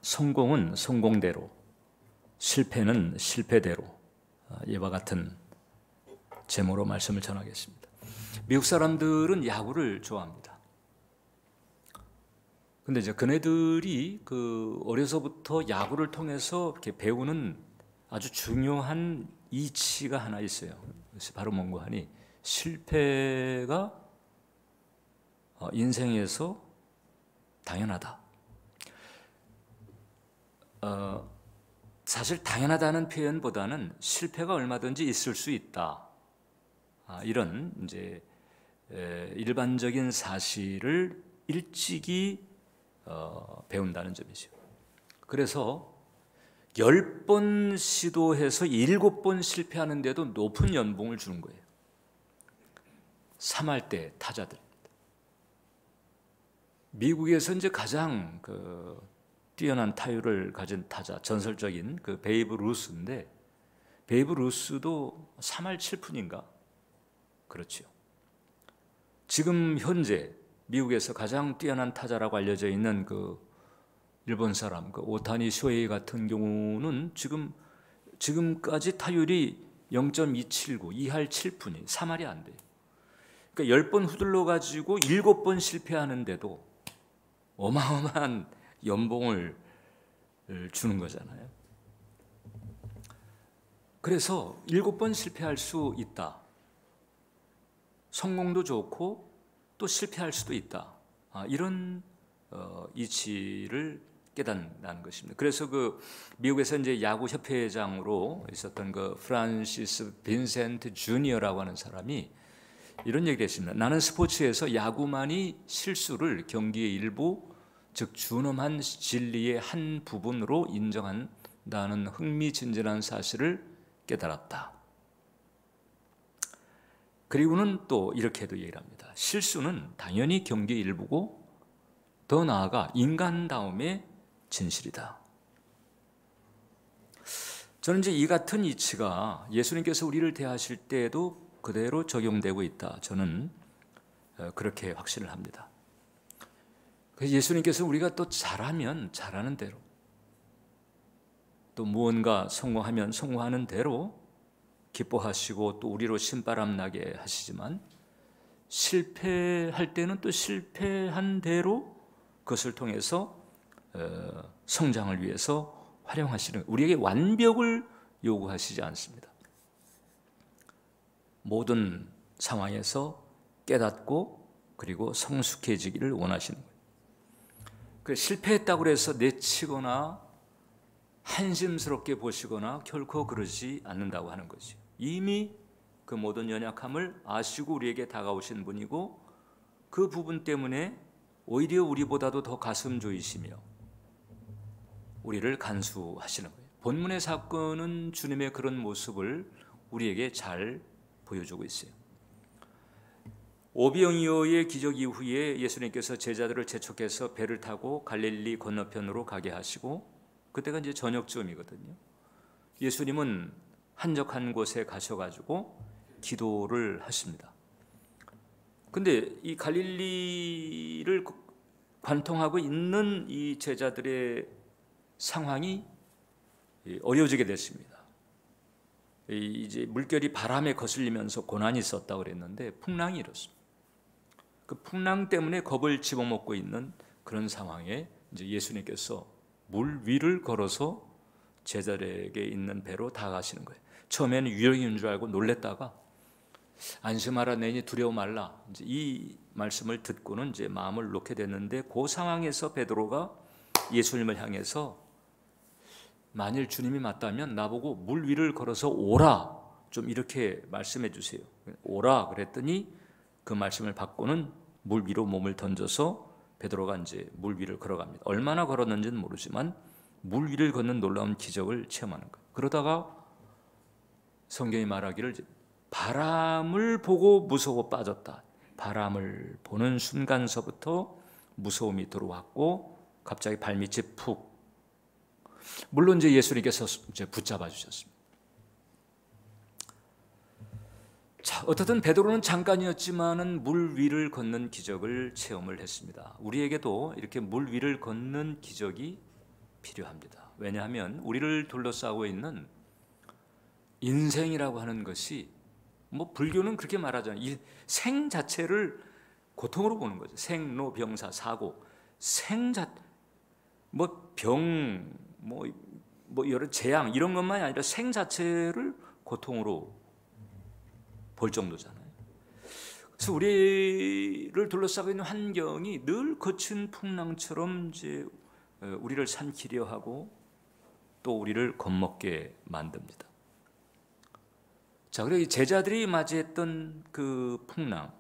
성공은 성공대로, 실패는 실패대로, 이와 같은 제목으로 말씀을 전하겠습니다. 미국 사람들은 야구를 좋아합니다. 근데 이제 그네들이 어려서부터 야구를 통해서 이렇게 배우는 아주 중요한 이치가 하나 있어요. 그것이 바로 뭔가 하니, 실패가 인생에서 당연하다. 사실 당연하다는 표현보다는 실패가 얼마든지 있을 수 있다. 이런 이제 일반적인 사실을 일찍이 배운다는 점이죠. 그래서 10번 시도해서 7번 실패하는데도 높은 연봉을 주는 거예요. 3할 때 타자들. 미국에서 이제 가장 뛰어난 타율을 가진 타자, 전설적인 베이브 루스인데, 베이브 루스도 3할 7푼인가? 그렇죠. 지금 현재 미국에서 가장 뛰어난 타자라고 알려져 있는 일본 사람 오타니 쇼헤이 같은 경우는 지금까지 타율이 0.279, 2할 7푼이 3할이 안 돼요. 그러니까 10번 후들러 가지고 7번 실패하는데도 어마어마한 연봉을 주는 거잖아요. 그래서 7번 실패할 수 있다. 성공도 좋고 또 실패할 수도 있다. 이런 이치를 깨닫는 것입니다. 그래서 미국에서 이제 야구 협회장으로 있었던 프란시스 빈센트 주니어라고 하는 사람이 이런 얘기를 했습니다. 나는 스포츠에서 야구만이 실수를 경기의 일부, 즉 준엄한 진리의 한 부분으로 인정한다는 흥미진진한 사실을 깨달았다. 그리고는 또 이렇게도 얘기를 합니다. 실수는 당연히 경기의 일부고 더 나아가 인간다움의 진실이다. 저는 이제 이 같은 이치가 예수님께서 우리를 대하실 때에도 그대로 적용되고 있다. 저는 그렇게 확신을 합니다. 그래서 예수님께서 우리가 또 잘하면 잘하는 대로, 또 무언가 성공하면 성공하는 대로 기뻐하시고 또 우리로 신바람 나게 하시지만, 실패할 때는 또 실패한 대로 그것을 통해서 성장을 위해서 활용하시는, 우리에게 완벽을 요구하시지 않습니다. 모든 상황에서 깨닫고 그리고 성숙해지기를 원하시는 거예요. 실패했다고 해서 내치거나 한심스럽게 보시거나 결코 그러지 않는다고 하는 거죠. 이미 그 모든 연약함을 아시고 우리에게 다가오신 분이고, 그 부분 때문에 오히려 우리보다도 더 가슴 조이시며 우리를 간수하시는 거예요. 본문의 사건은 주님의 그런 모습을 우리에게 잘 보여주고 있어요. 오병이어의 기적 이후에 예수님께서 제자들을 재촉해서 배를 타고 갈릴리 건너편으로 가게 하시고, 그때가 이제 저녁쯤이거든요. 예수님은 한적한 곳에 가셔가지고 기도를 하십니다. 근데 이 갈릴리를 관통하고 있는 이 제자들의 상황이 어려워지게 됐습니다. 이제 물결이 바람에 거슬리면서 고난이 있었다고 그랬는데 풍랑이 일었습니다. 그 풍랑 때문에 겁을 집어먹고 있는 그런 상황에 이제 예수님께서 물 위를 걸어서 제자들에게 있는 배로 다가가시는 거예요. 처음에는 유령인 줄 알고 놀랬다가 안심하라 내니 두려워 말라, 이제 이 말씀을 듣고는 이제 마음을 놓게 됐는데, 그 상황에서 베드로가 예수님을 향해서 만일 주님이 맞다면 나보고 물 위를 걸어서 오라, 좀 이렇게 말씀해 주세요. 오라 그랬더니 그 말씀을 받고는 물 위로 몸을 던져서 베드로가 이제 물 위를 걸어갑니다. 얼마나 걸었는지는 모르지만 물 위를 걷는 놀라운 기적을 체험하는 거예요. 그러다가 성경이 말하기를 바람을 보고 무서워 빠졌다. 바람을 보는 순간서부터 무서움이 들어왔고 갑자기 발밑이 푹. 물론 이제 예수님께서 이제 붙잡아 주셨습니다. 자, 어떻든 베드로는 잠깐이었지만은 물 위를 걷는 기적을 체험을 했습니다. 우리에게도 이렇게 물 위를 걷는 기적이 필요합니다. 왜냐하면 우리를 둘러싸고 있는 인생이라고 하는 것이 뭐 불교는 그렇게 말하잖아요. 이 생 자체를 고통으로 보는 거죠. 생로병사 사고 뭐 병, 뭐 여러 재앙 이런 것만이 아니라 생 자체를 고통으로 볼 정도잖아요. 그래서 우리를 둘러싸고 있는 환경이 늘 거친 풍랑처럼 이제 우리를 삼키려 하고 또 우리를 겁먹게 만듭니다. 자, 그리고 제자들이 맞이했던 그 풍랑,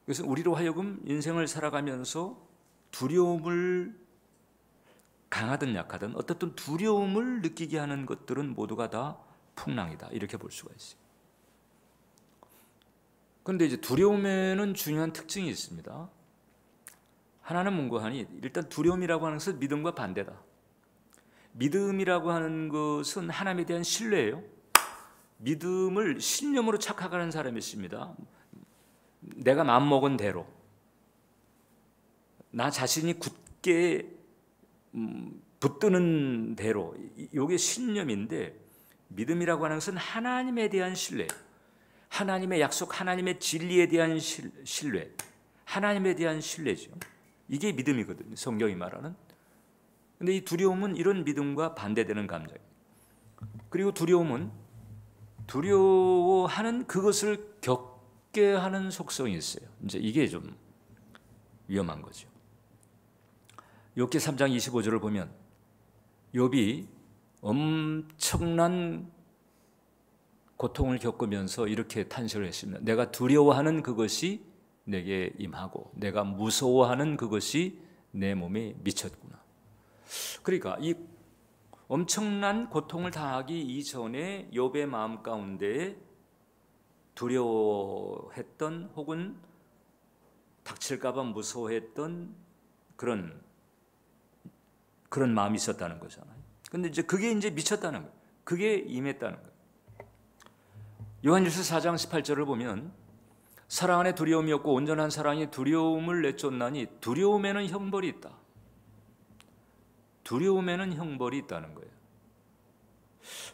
그래서 우리로 하여금 인생을 살아가면서 두려움을 강하든 약하든 어떻든 두려움을 느끼게 하는 것들은 모두가 다 풍랑이다, 이렇게 볼 수가 있어요. 그런데 이제 두려움에는 중요한 특징이 있습니다. 하나는 문고하니 일단 두려움이라고 하는 것은 믿음과 반대다. 믿음이라고 하는 것은 하나님에 대한 신뢰예요. 믿음을 신념으로 착각하는 사람이 있습니다. 내가 마음먹은 대로, 나 자신이 굳게 붙드는 대로, 이게 신념인데, 믿음이라고 하는 것은 하나님에 대한 신뢰, 하나님의 약속, 하나님의 진리에 대한 신뢰, 하나님에 대한 신뢰죠. 이게 믿음이거든요, 성경이 말하는. 근데 이 두려움은 이런 믿음과 반대되는 감정이에요. 그리고 두려움은 두려워하는 그것을 겪게 하는 속성이 있어요. 이제 이게 좀 위험한 거죠. 욥기 3장 25절을 보면 욥이 엄청난 고통을 겪으면서 이렇게 탄식을 했습니다. 내가 두려워하는 그것이 내게 임하고 내가 무서워하는 그것이 내 몸에 미쳤구나. 그러니까 이 엄청난 고통을 당하기 이전에 욥의 마음 가운데 두려워했던 혹은 닥칠까 봐 무서워했던 그런 마음이 있었다는 거잖아요. 근데 이제 그게 이제 미쳤다는 거예요. 그게 임했다는 거예요. 요한일서 4장 18절을 보면 사랑 안에 두려움이 없고 온전한 사랑이 두려움을 내쫓나니 두려움에는 형벌이 있다. 두려움에는 형벌이 있다는 거예요.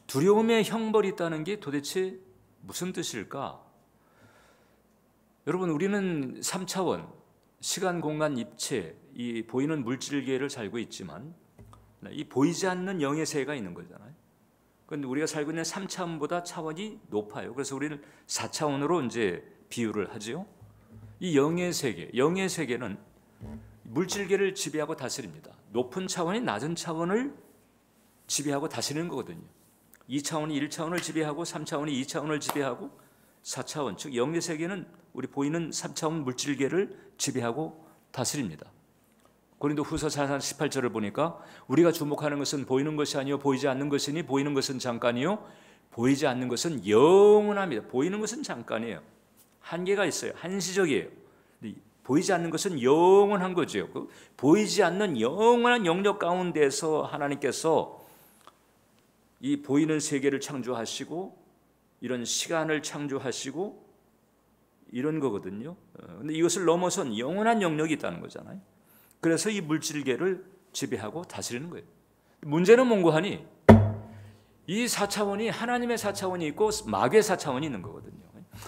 두려움에 형벌이 있다는 게 도대체 무슨 뜻일까? 여러분, 우리는 3차원, 시간, 공간, 입체, 이 보이는 물질계를 살고 있지만 이 보이지 않는 영의 세계가 있는 거잖아요. 그런데 우리가 살고 있는 3차원보다 차원이 높아요. 그래서 우리는 4차원으로 이제 비유를 하죠. 이 영의 세계는 물질계를 지배하고 다스립니다. 높은 차원이 낮은 차원을 지배하고 다스리는 거거든요. 2차원이 1차원을 지배하고 3차원이 2차원을 지배하고 4차원, 즉 영의 세계는 우리 보이는 3차원 물질계를 지배하고 다스립니다. 고린도후서 4장 18절을 보니까 우리가 주목하는 것은 보이는 것이 아니요 보이지 않는 것이니 보이는 것은 잠깐이요 보이지 않는 것은 영원합니다. 보이는 것은 잠깐이에요. 한계가 있어요. 한시적이에요. 보이지 않는 것은 영원한 거죠. 보이지 않는 영원한 영역 가운데서 하나님께서 이 보이는 세계를 창조하시고 이런 시간을 창조하시고 이런 거거든요. 근데 이것을 넘어선 영원한 영역이 있다는 거잖아요. 그래서 이 물질계를 지배하고 다스리는 거예요. 문제는 뭔고 하니 이 4차원이 하나님의 4차원이 있고 마귀의 4차원이 있는 거거든요.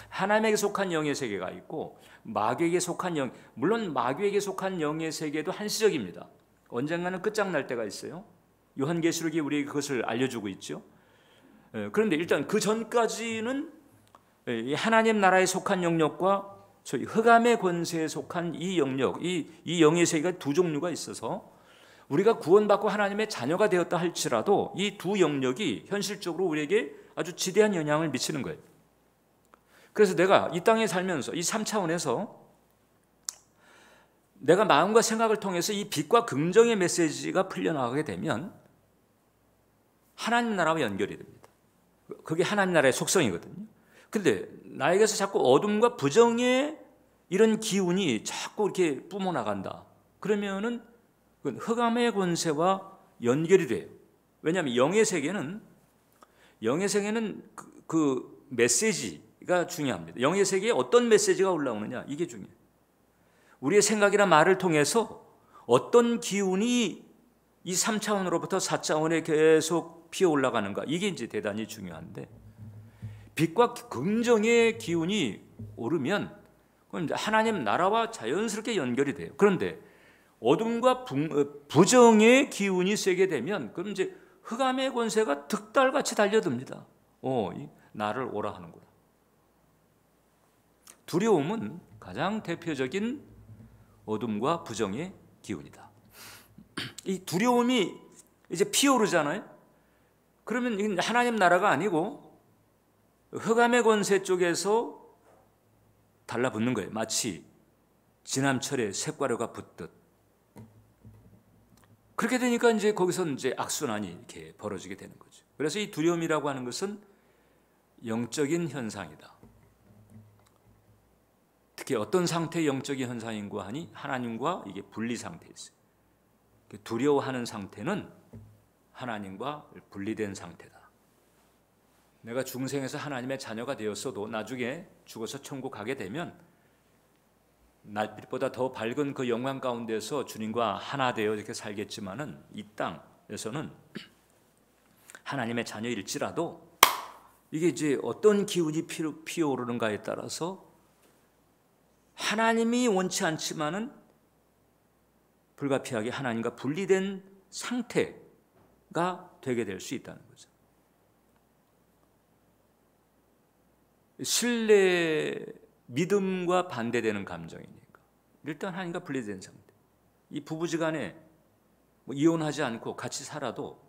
하나님에게 속한 영의 세계가 있고 마귀에게 속한 영, 물론 마귀에게 속한 영의 세계도 한시적입니다. 언젠가는 끝장날 때가 있어요. 요한계시록이 우리에게 그것을 알려주고 있죠. 그런데 일단 그 전까지는 하나님 나라에 속한 영역과 소위 흑암의 권세에 속한 이 영역, 이 영의 세계가 두 종류가 있어서 우리가 구원받고 하나님의 자녀가 되었다 할지라도 이 두 영역이 현실적으로 우리에게 아주 지대한 영향을 미치는 거예요. 그래서 내가 이 땅에 살면서 이 3차원에서 내가 마음과 생각을 통해서 이 빛과 긍정의 메시지가 풀려나가게 되면 하나님 나라와 연결이 됩니다. 그게 하나님 나라의 속성이거든요. 그런데 나에게서 자꾸 어둠과 부정의 이런 기운이 자꾸 이렇게 뿜어나간다. 그러면은 흑암의 권세와 연결이 돼요. 왜냐하면 영의 세계는 그 메시지가 중요합니다. 영의 세계에 어떤 메시지가 올라오느냐, 이게 중요해요. 우리의 생각이나 말을 통해서 어떤 기운이 이 3차원으로부터 4차원에 계속 피어 올라가는가, 이게 이제 대단히 중요한데, 빛과 긍정의 기운이 오르면 그건 이제 하나님 나라와 자연스럽게 연결이 돼요. 그런데 어둠과 부정의 기운이 세게 되면 그럼 이제 흑암의 권세가 득달같이 달려듭니다. 나를 오라 하는구나. 두려움은 가장 대표적인 어둠과 부정의 기운이다. 이 두려움이 이제 피어오르잖아요. 그러면 이건 하나님 나라가 아니고 흑암의 권세 쪽에서 달라붙는 거예요. 마치 지남철에 쇳과류가 붙듯. 그렇게 되니까 이제 거기서 이제 악순환이 이렇게 벌어지게 되는 거죠. 그래서 이 두려움이라고 하는 것은 영적인 현상이다. 특히 어떤 상태의 영적인 현상인가 하니 하나님과 이게 분리 상태에 있어요. 두려워하는 상태는 하나님과 분리된 상태다. 내가 중생에서 하나님의 자녀가 되었어도 나중에 죽어서 천국 가게 되면 날빛보다 더 밝은 그 영광 가운데서 주님과 하나 되어 이렇게 살겠지만은 이 땅에서는 하나님의 자녀일지라도 이게 이제 어떤 기운이 피어오르는가에 따라서 하나님이 원치 않지만은 불가피하게 하나님과 분리된 상태가 되게 될 수 있다는 거죠. 신뢰, 믿음과 반대되는 감정이니까 일단 하나님과 분리된 상태. 이 부부지간에 이혼하지 않고 같이 살아도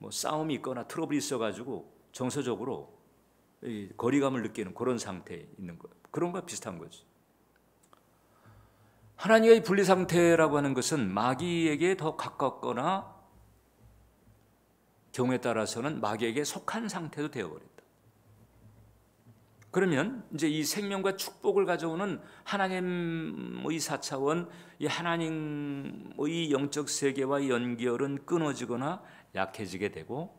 싸움이 있거나 트러블이 있어가지고 정서적으로 거리감을 느끼는 그런 상태에 있는 거예요. 그런 거와 비슷한 거지. 하나님과의 분리 상태라고 하는 것은 마귀에게 더 가깝거나 경우에 따라서는 마귀에게 속한 상태도 되어버린다. 그러면 이제 이 생명과 축복을 가져오는 하나님의 4차원, 이 하나님의 영적 세계와 연결은 끊어지거나 약해지게 되고,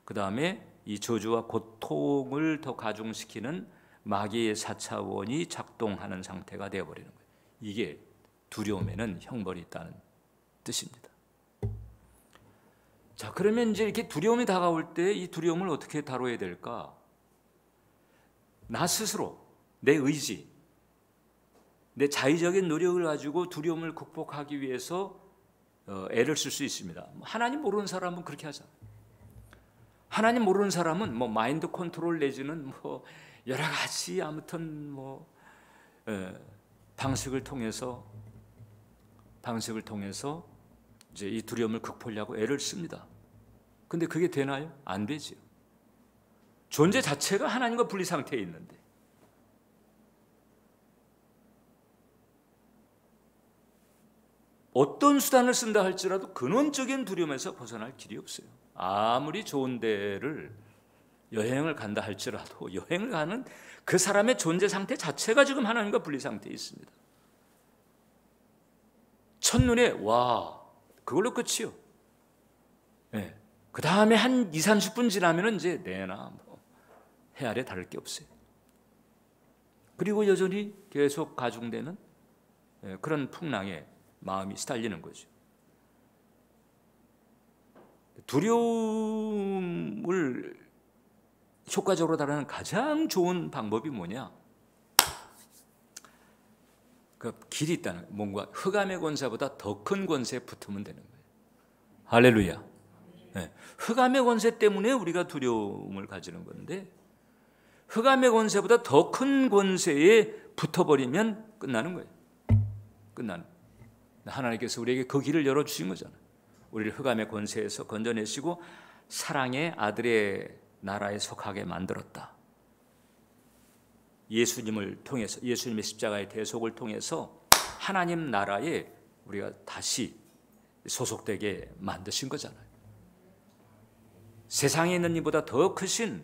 그 다음에 이 저주와 고통을 더 가중시키는 마귀의 4차원이 작동하는 상태가 되어버리는 거예요. 이게 두려움에는 형벌이 있다는 뜻입니다. 자, 그러면 이제 이렇게 두려움이 다가올 때 이 두려움을 어떻게 다뤄야 될까? 나 스스로, 내 의지, 내 자의적인 노력을 가지고 두려움을 극복하기 위해서 애를 쓸 수 있습니다. 하나님 모르는 사람은 그렇게 하잖아요. 하나님 모르는 사람은 마인드 컨트롤 내지는 여러 가지 아무튼 방식을 통해서 이제 이 두려움을 극복하려고 애를 씁니다. 근데 그게 되나요? 안 되지요. 존재 자체가 하나님과 분리 상태에 있는데 어떤 수단을 쓴다 할지라도 근원적인 두려움에서 벗어날 길이 없어요. 아무리 좋은 데를 여행을 간다 할지라도 여행을 가는 그 사람의 존재 상태 자체가 지금 하나님과 분리 상태에 있습니다. 첫눈에 와, 그걸로 끝이요. 네. 그 다음에 한 20-30분 지나면 이제 내나 해 아래 다를 게 없어요. 그리고 여전히 계속 가중되는 그런 풍랑에 마음이 시달리는 거죠. 두려움을 효과적으로 다루는 가장 좋은 방법이 뭐냐? 그 길이 있다는, 뭔가 흑암의 권세보다 더 큰 권세에 붙으면 되는 거예요. 할렐루야. 네. 흑암의 권세 때문에 우리가 두려움을 가지는 건데 흑암의 권세보다 더 큰 권세에 붙어버리면 끝나는 거예요. 끝나는. 하나님께서 우리에게 그 길을 열어주신 거잖아요. 우리를 흑암의 권세에서 건져내시고 사랑의 아들의 나라에 속하게 만들었다. 예수님을 통해서, 예수님의 십자가의 대속을 통해서 하나님 나라에 우리가 다시 소속되게 만드신 거잖아요. 세상에 있는 이보다 더 크신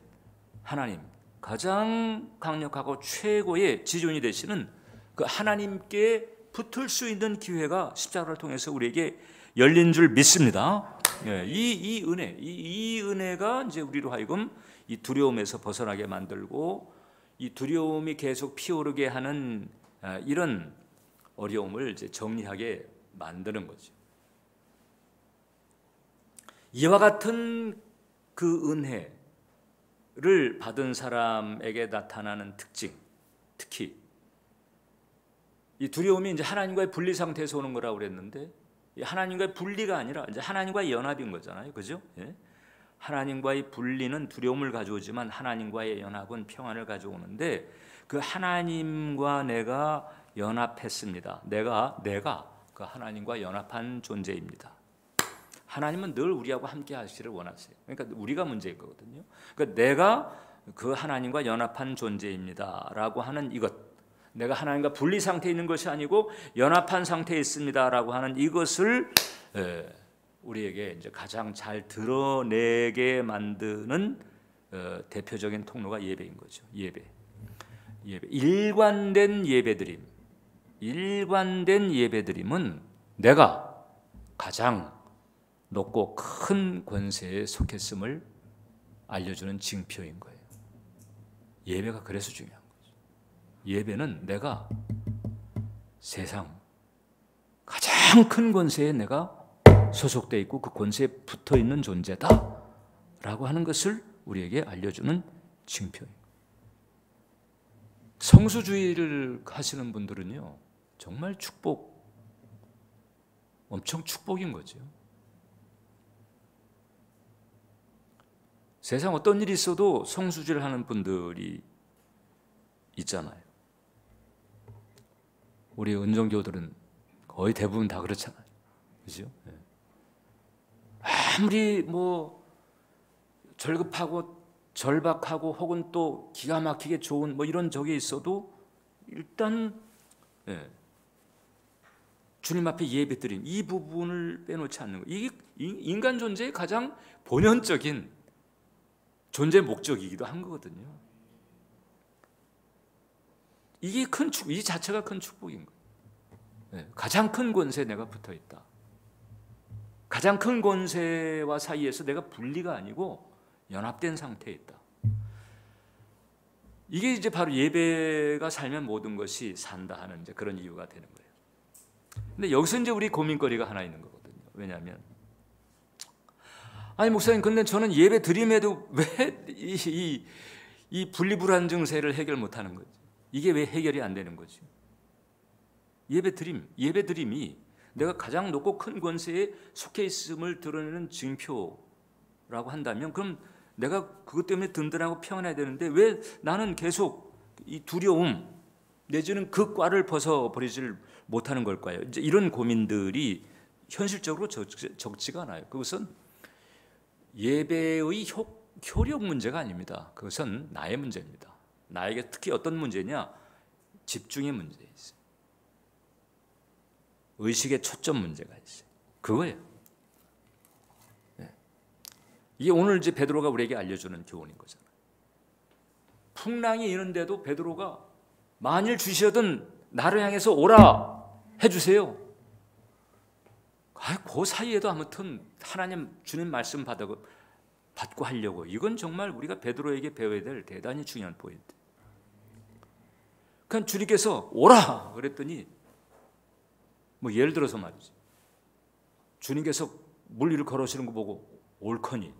하나님, 가장 강력하고 최고의 지존이 되시는 그 하나님께 붙을 수 있는 기회가 십자가를 통해서 우리에게 열린 줄 믿습니다. 이 은혜, 이 은혜가 이제 우리로 하여금 이 두려움에서 벗어나게 만들고 이 두려움이 계속 피어오르게 하는 이런 어려움을 이제 정리하게 만드는 거죠. 이와 같은 그 은혜를 받은 사람에게 나타나는 특징, 특히 이 두려움이 이제 하나님과의 분리 상태에서 오는 거라고 그랬는데, 하나님과의 분리가 아니라 이제 하나님과의 연합인 거잖아요, 그죠? 예? 하나님과의 분리는 두려움을 가져오지만 하나님과의 연합은 평안을 가져오는데, 그 하나님과 내가 연합했습니다. 내가 그 하나님과 연합한 존재입니다. 하나님은 늘 우리하고 함께 하시기를 원하세요. 그러니까 우리가 문제일 거거든요. 그러니까 내가 그 하나님과 연합한 존재입니다 라고 하는 이것, 내가 하나님과 분리 상태에 있는 것이 아니고 연합한 상태에 있습니다 라고 하는 이것을 우리에게 이제 가장 잘 드러내게 만드는 대표적인 통로가 예배인 거죠. 예배. 일관된 예배드림은 내가 가장 높고 큰 권세에 속했음을 알려주는 징표인 거예요. 예배가 그래서 중요한 거죠. 예배는 내가 세상 가장 큰 권세에 내가 소속되어 있고 그 권세에 붙어 있는 존재다 라고 하는 것을 우리에게 알려주는 징표예요. 성수주의를 하시는 분들은요, 정말 엄청 축복인 거죠. 세상 어떤 일이 있어도 성수주의를 하는 분들이 있잖아요. 우리 은정교들은 거의 대부분 다 그렇잖아요. 그죠? 아무리 뭐 절급하고 절박하고 혹은 또 기가 막히게 좋은 뭐 이런 적이 있어도 일단 주님 앞에 예배드린 이 부분을 빼놓지 않는 거예요. 이게 인간 존재의 가장 본연적인 존재 목적이기도 한 거거든요. 이게 이 자체가 큰 축복인 거예요. 가장 큰 권세에 내가 붙어 있다. 가장 큰 권세와 사이에서 내가 분리가 아니고 연합된 상태에 있다. 이게 이제 바로 예배가 살면 모든 것이 산다 하는 이제 그런 이유가 되는 거예요. 근데 여기서 이제 우리 고민거리가 하나 있는 거거든요. 왜냐하면 아니 목사님, 근데 저는 예배 드림에도 왜 이 분리불안 증세를 해결 못하는 거지? 이게 왜 해결이 안 되는 거지? 예배드림이 내가 가장 높고 큰 권세에 속해 있음을 드러내는 징표라고 한다면, 그럼 내가 그것 때문에 든든하고 평안해야 되는데 왜 나는 계속 이 두려움 내지는 그 꽈를 벗어버리질 못하는 걸까요? 이제 이런 고민들이 현실적으로 적지가 않아요. 그것은 예배의 효력 문제가 아닙니다. 그것은 나의 문제입니다. 나에게 특히 어떤 문제냐? 집중의 문제 있어요. 의식의 초점 문제가 있어요. 그거예요. 이게 오늘 이제 베드로가 우리에게 알려주는 교훈인 거잖아요. 풍랑이 있는데도 베드로가 만일 주시어든 나를 향해서 오라 해주세요. 그 사이에도 아무튼 하나님 주님 말씀 받고 하려고, 이건 정말 우리가 베드로에게 배워야 될 대단히 중요한 포인트. 그러니까 주님께서 오라 그랬더니, 뭐 예를 들어서 말이지, 주님께서 물 위를 걸으시는 거 보고 옳거니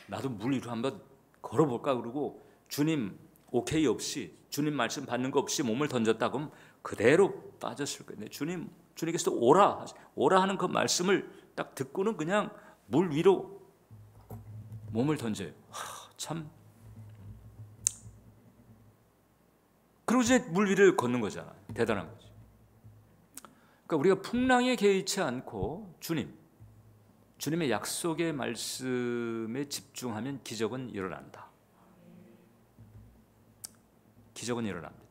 나도 물 위로 한번 걸어볼까 그러고 주님 오케이 없이, 주님 말씀 받는 거 없이 몸을 던졌다 그러면 그대로 빠졌을 거예요. 주님께서 오라 하는 그 말씀을 딱 듣고는 그냥 물 위로 몸을 던져요. 참. 그리고 이제 물 위를 걷는 거잖아요. 대단한 거죠. 그러니까 우리가 풍랑에 개의치 않고 주님의 약속의 말씀에 집중하면 기적은 일어난다. 기적은 일어납니다.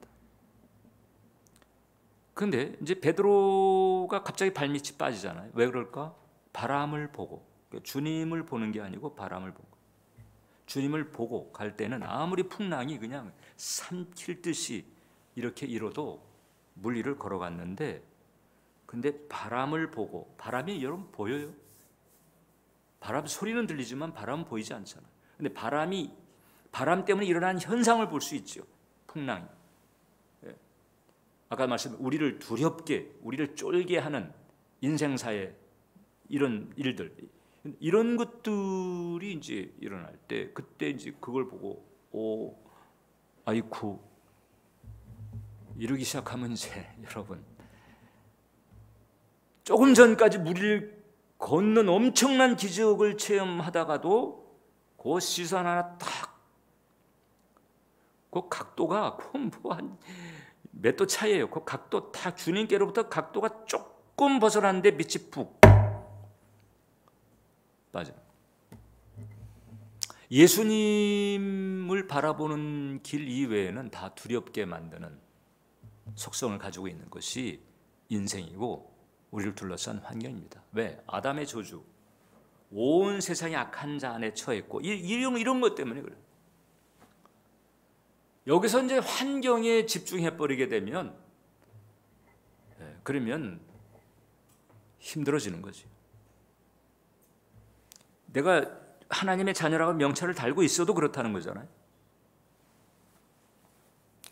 그런데 이제 베드로가 갑자기 발밑이 빠지잖아요. 왜 그럴까? 바람을 보고, 그러니까 주님을 보는 게 아니고 바람을 보고, 주님을 보고 갈 때는 아무리 풍랑이 그냥 삼킬 듯이 이렇게 일어도 물 위를 걸어갔는데, 근데 바람을 보고, 바람이 여러분 보여요? 바람 소리는 들리지만 바람은 보이지 않잖아요. 근데 바람 때문에 일어난 현상을 볼 수 있죠. 풍랑이. 아까 말씀드린 우리를 두렵게, 우리를 쫄게 하는 인생사의 이런 일들, 이런 것들이 이제 일어날 때 그때 이제 그걸 보고 아이쿠 이러기 시작하면 이제 여러분 조금 전까지 무리를 걷는 엄청난 기적을 체험하다가도 그 시선 하나 딱 그 각도가 한 몇 도 차이예요. 그 각도 딱 주님께로부터 각도가 조금 벗어났는데 빛이 푹 빠져. 예수님을 바라보는 길 이외에는 다 두렵게 만드는 속성을 가지고 있는 것이 인생이고 우리를 둘러싼 환경입니다. 왜? 아담의 저주, 온 세상이 악한 자 안에 처했고 이런 것 때문에 그래요. 여기서 이제 환경에 집중해 버리게 되면 그러면 힘들어지는 거지. 내가 하나님의 자녀라고 명찰을 달고 있어도 그렇다는 거잖아요.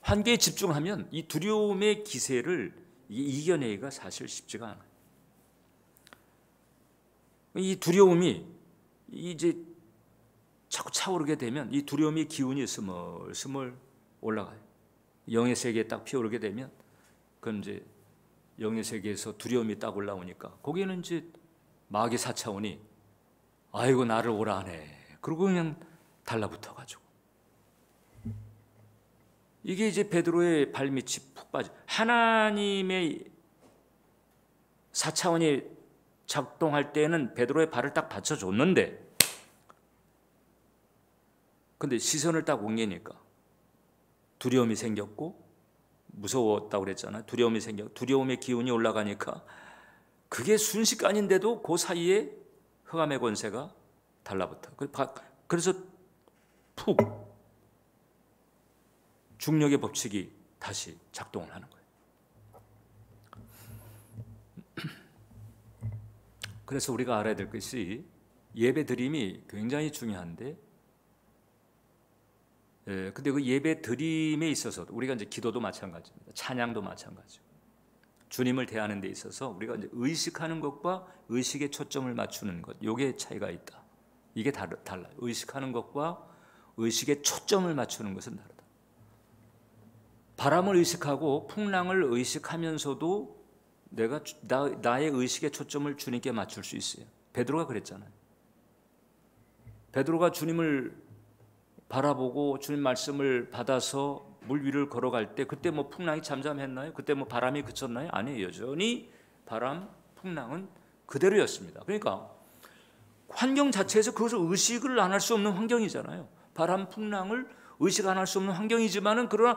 환경에 집중하면 이 두려움의 기세를 이겨내기가 사실 쉽지가 않아요. 이 두려움이 이제 자꾸 차오르게 되면 이 두려움의 기운이 스멀스멀 올라가요. 영의 세계에 딱 피어오르게 되면 그건 이제 영의 세계에서 두려움이 딱 올라오니까 거기에는 이제 마귀 사차원이 아이고 나를 오라하네 그러고 그냥 달라붙어 가지고 이게 이제 베드로의 발밑이 푹 빠져. 하나님의 사차원이 작동할 때는 베드로의 발을 딱 받쳐줬는데 근데 시선을 딱 옮기니까 두려움이 생겼고 무서웠다고 그랬잖아요. 두려움의 기운이 올라가니까 그게 순식간인데도 그 사이에 흑암의 권세가 달라붙어. 그래서 푹 중력의 법칙이 다시 작동을 하는 거예요. 그래서 우리가 알아야 될 것이 예배 드림이 굉장히 중요한데 근데 그 예배 드림에 있어서 우리가 이제 기도도 마찬가지입니다. 찬양도 마찬가지고 주님을 대하는 데 있어서 우리가 이제 의식하는 것과 의식의 초점을 맞추는 것, 요게 차이가 있다. 이게 달라요. 의식하는 것과 의식의 초점을 맞추는 것은 다르다. 바람을 의식하고 풍랑을 의식하면서도 내가 나의 의식의 초점을 주님께 맞출 수 있어요. 베드로가 그랬잖아요. 베드로가 주님을 바라보고 주님 말씀을 받아서 물 위를 걸어갈 때 그때 뭐 풍랑이 잠잠했나요? 그때 뭐 바람이 그쳤나요? 아니에요. 여전히 바람, 풍랑은 그대로였습니다. 그러니까 환경 자체에서 그것을 의식을 안 할 수 없는 환경이잖아요. 바람, 풍랑을 의식 안 할 수 없는 환경이지만은 그러나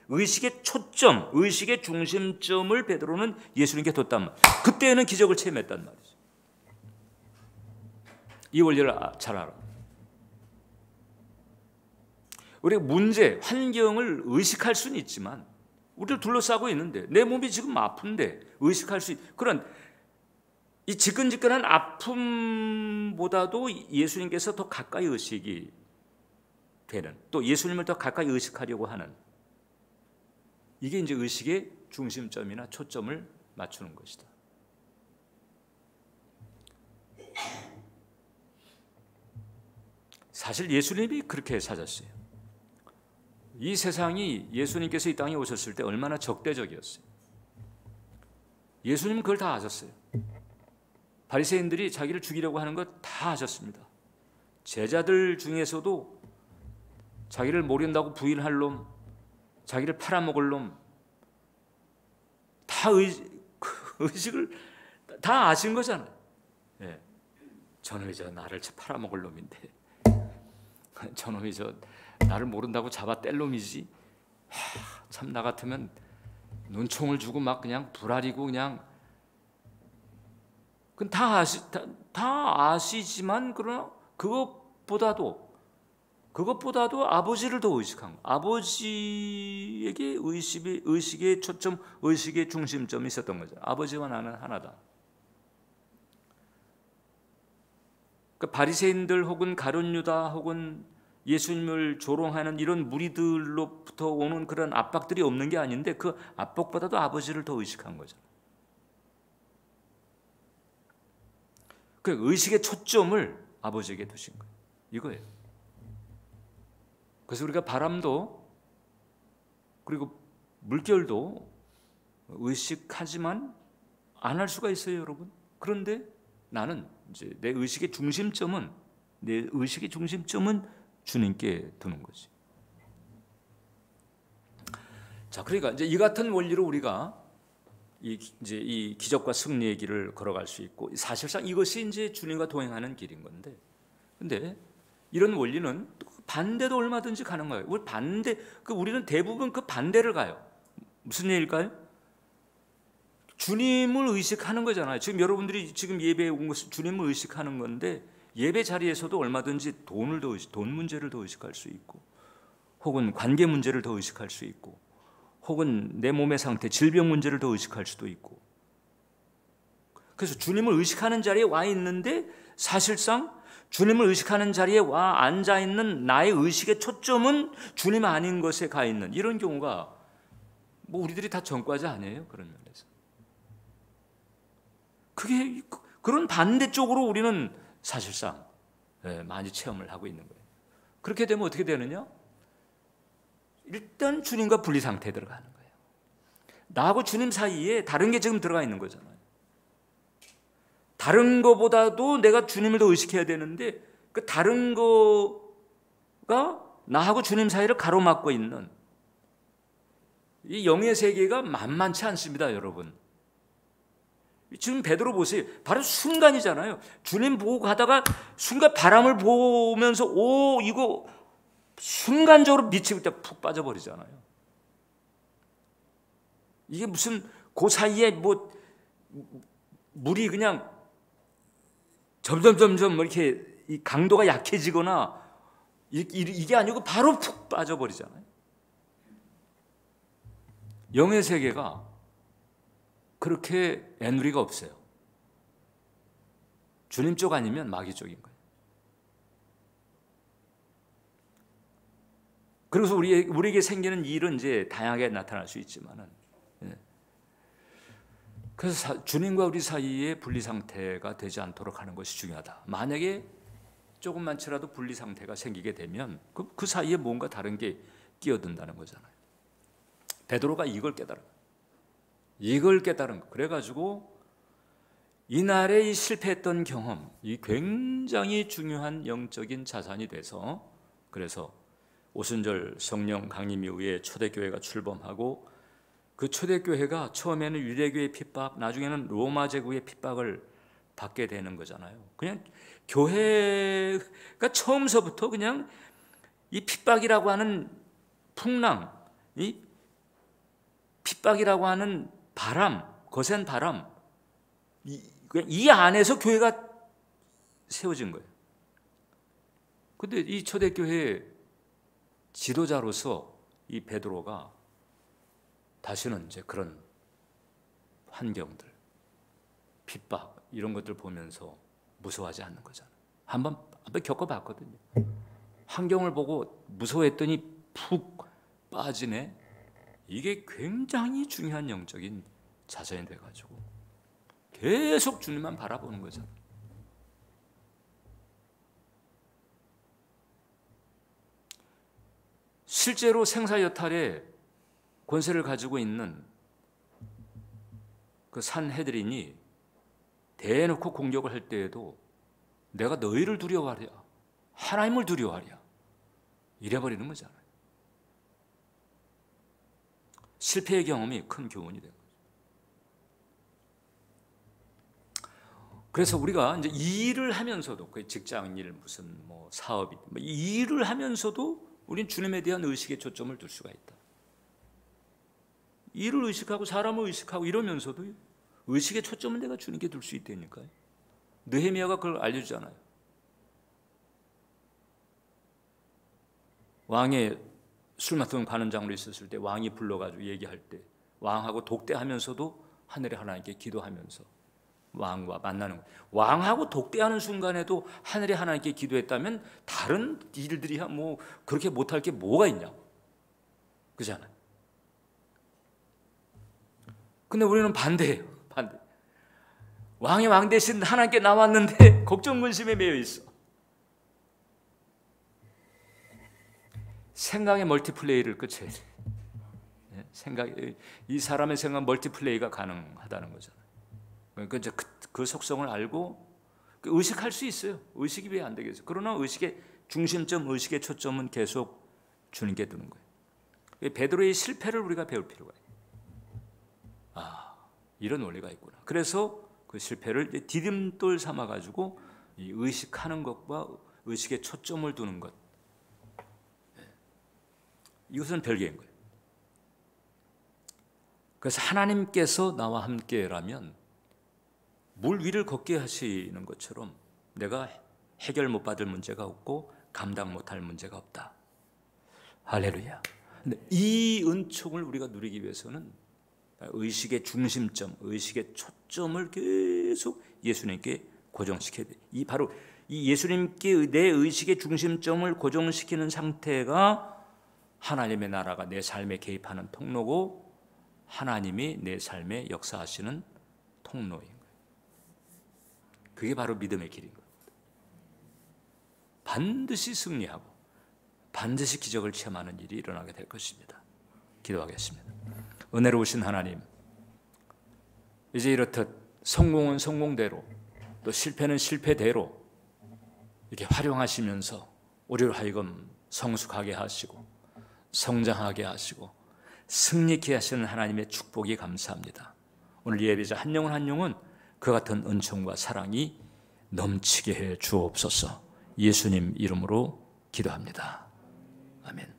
의식의 초점, 의식의 중심점을 베드로는 예수님께 뒀단 말이에요. 그때는 기적을 체험했단 말이죠. 이 원리를 잘 알아. 우리가 문제, 환경을 의식할 수는 있지만 우리를 둘러싸고 있는데 내 몸이 지금 아픈데 의식할 수 그런 이 지끈지끈한 아픔보다도 예수님께서 더 가까이 의식이 되는 또 예수님을 더 가까이 의식하려고 하는 이게 이제 의식의 중심점이나 초점을 맞추는 것이다. 사실 예수님이 그렇게 사셨어요. 이 세상이 예수님께서 이 땅에 오셨을 때 얼마나 적대적이었어요. 예수님은 그걸 다 아셨어요. 바리새인들이 자기를 죽이려고 하는 것 다 아셨습니다. 제자들 중에서도 자기를 모른다고 부인할 놈, 자기를 팔아먹을 놈, 다 의식을 다 아신 거잖아요. 예. 저놈이 나를 팔아먹을 놈인데, 저놈이 나를 모른다고 잡아 뗄 놈이지. 참 나 같으면 눈총을 주고 막 그냥 불알이고 그냥. 그건 다 아시지만 그러나 그것보다도 아버지를 더 의식한 거. 아버지에게 의식의 초점, 의식의 중심점이 있었던 거죠. 아버지와 나는 하나다. 그러니까 바리새인들 혹은 가룟 유다 혹은 예수님을 조롱하는 이런 무리들로부터 오는 그런 압박들이 없는 게 아닌데 그 압박보다도 아버지를 더 의식한 거죠. 그 의식의 초점을 아버지에게 두신 거예요. 이거예요. 그래서 우리가 바람도 그리고 물결도 의식하지만 안 할 수가 있어요, 여러분. 그런데 나는 이제 내 의식의 중심점은 주님께 두는 거지. 자, 그러니까 이제 이 같은 원리로 우리가 이 기적과 승리의 길을 걸어갈 수 있고, 사실상 이것이 이제 주님과 동행하는 길인 건데, 근데 이런 원리는 반대도 얼마든지 가능해요. 우리는 대부분 그 반대를 가요. 무슨 얘기일까요? 주님을 의식하는 거잖아요. 지금 여러분들이 지금 예배에 온 것은 주님을 의식하는 건데, 예배 자리에서도 얼마든지 돈 문제를 더 의식할 수 있고, 혹은 관계 문제를 더 의식할 수 있고, 혹은 내 몸의 상태, 질병 문제를 더 의식할 수도 있고. 그래서 주님을 의식하는 자리에 와 있는데, 사실상 주님을 의식하는 자리에 와 앉아 있는 나의 의식의 초점은 주님 아닌 것에 가 있는 이런 경우가 뭐 우리들이 다 전과자 아니에요? 그런 면에서. 그런 반대쪽으로 우리는 사실상 많이 체험을 하고 있는 거예요. 그렇게 되면 어떻게 되느냐? 일단 주님과 분리 상태에 들어가는 거예요. 나하고 주님 사이에 다른 게 지금 들어가 있는 거잖아요. 다른 거보다도 내가 주님을 더 의식해야 되는데, 그 다른 거가 나하고 주님 사이를 가로막고 있는 이 영의 세계가 만만치 않습니다, 여러분. 지금 베드로 보세요. 바로 순간이잖아요. 주님 보고 가다가 순간 바람을 보면서 이거 순간적으로 미칠 때 푹 빠져버리잖아요. 이게 무슨 그 사이에 뭐 물이 그냥 점점 이렇게 이 강도가 약해지거나 이게 아니고 바로 푹 빠져버리잖아요. 영의 세계가 그렇게 애누리가 없어요. 주님 쪽 아니면 마귀 쪽인 거예요. 그래서 우리에게 생기는 일은 이제 다양하게 나타날 수 있지만은, 그래서 주님과 우리 사이에 분리 상태가 되지 않도록 하는 것이 중요하다. 만약에 조금만치라도 분리 상태가 생기게 되면 그 사이에 뭔가 다른 게 끼어든다는 거잖아요. 베드로가 이걸 깨달은 거. 그래가지고 이날에 이 실패했던 경험, 이 굉장히 중요한 영적인 자산이 돼서, 그래서 오순절 성령 강림 이후에 초대교회가 출범하고, 그 초대교회가 처음에는 유대교의 핍박, 나중에는 로마 제국의 핍박을 받게 되는 거잖아요. 그냥 교회가 처음서부터 그냥 이 핍박이라고 하는 풍랑, 이 핍박이라고 하는 바람, 거센 바람, 이 안에서 교회가 세워진 거예요. 근데 이 초대교회 지도자로서 이 베드로가 다시는 이제 그런 환경들, 핍박 이런 것들 보면서 무서워하지 않는 거잖아요. 한번 겪어봤거든요. 환경을 보고 무서워했더니 푹 빠지네. 이게 굉장히 중요한 영적인 자산이 돼가지고 계속 주님만 바라보는 거잖아요. 실제로 생사여탈의 권세를 가지고 있는 그 산헤드린이 대놓고 공격을 할 때에도 내가 너희를 두려워하랴, 하나님을 두려워하랴, 이래버리는 거잖아요. 실패의 경험이 큰 교훈이 된 거죠. 그래서 우리가 이제 일을 하면서도, 그 직장일 무슨 뭐 사업이 이 일을 하면서도 우린 주님에 대한 의식의 초점을 둘 수가 있다. 일을 의식하고 사람을 의식하고 이러면서도 의식의 초점은 내가 주님께 둘 수 있다니까요. 느헤미야가 그걸 알려주잖아요. 왕의 술 맡은 관원장으로 있었을 때 왕이 불러가지고 얘기할 때 왕하고 독대하면서도 하늘의 하나님께 기도하면서 왕과 만나는 거예요. 왕하고 독대하는 순간에도 하늘의 하나님께 기도했다면 다른 일들이야 뭐 그렇게 못할 게 뭐가 있냐고. 그잖아요. 근데 우리는 반대예요. 반대. 왕의 왕 대신 하나님께 나왔는데 걱정 근심에 매여 있어. 생각의 멀티플레이를 끝쳐야 돼. 이 사람의 생각 멀티플레이가 가능하다는 거잖아요. 그러니까 이제 그 속성을 알고 의식할 수 있어요. 의식이 왜 안 되겠어요? 그러나 의식의 중심점, 의식의 초점은 계속 주님께 두는 거예요. 베드로의 실패를 우리가 배울 필요가 있어요. 이런 원리가 있구나. 그래서 그 실패를 디딤돌 삼아 가지고 이 의식하는 것과 의식의 초점을 두는 것, 이것은 별개인 거예요. 그래서 하나님께서 나와 함께라면 물 위를 걷게 하시는 것처럼 내가 해결 못 받을 문제가 없고 감당 못할 문제가 없다. 할렐루야. 근데 이 은총을 우리가 누리기 위해서는 의식의 중심점, 의식의 초점을 계속 예수님께 고정시켜야 돼. 바로 이 예수님께 내 의식의 중심점을 고정시키는 상태가 하나님의 나라가 내 삶에 개입하는 통로고 하나님이 내 삶에 역사하시는 통로인 거예요. 그게 바로 믿음의 길인 거예요. 반드시 승리하고 반드시 기적을 체험하는 일이 일어나게 될 것입니다. 기도하겠습니다. 은혜로우신 하나님, 이제 이렇듯 성공은 성공대로 또 실패는 실패대로 이렇게 활용하시면서 우리를 하여금 성숙하게 하시고 성장하게 하시고 승리케 하시는 하나님의 축복이 감사합니다. 오늘 예배자 한 영혼 한 영혼 그 같은 은총과 사랑이 넘치게 해 주옵소서. 예수님 이름으로 기도합니다. 아멘.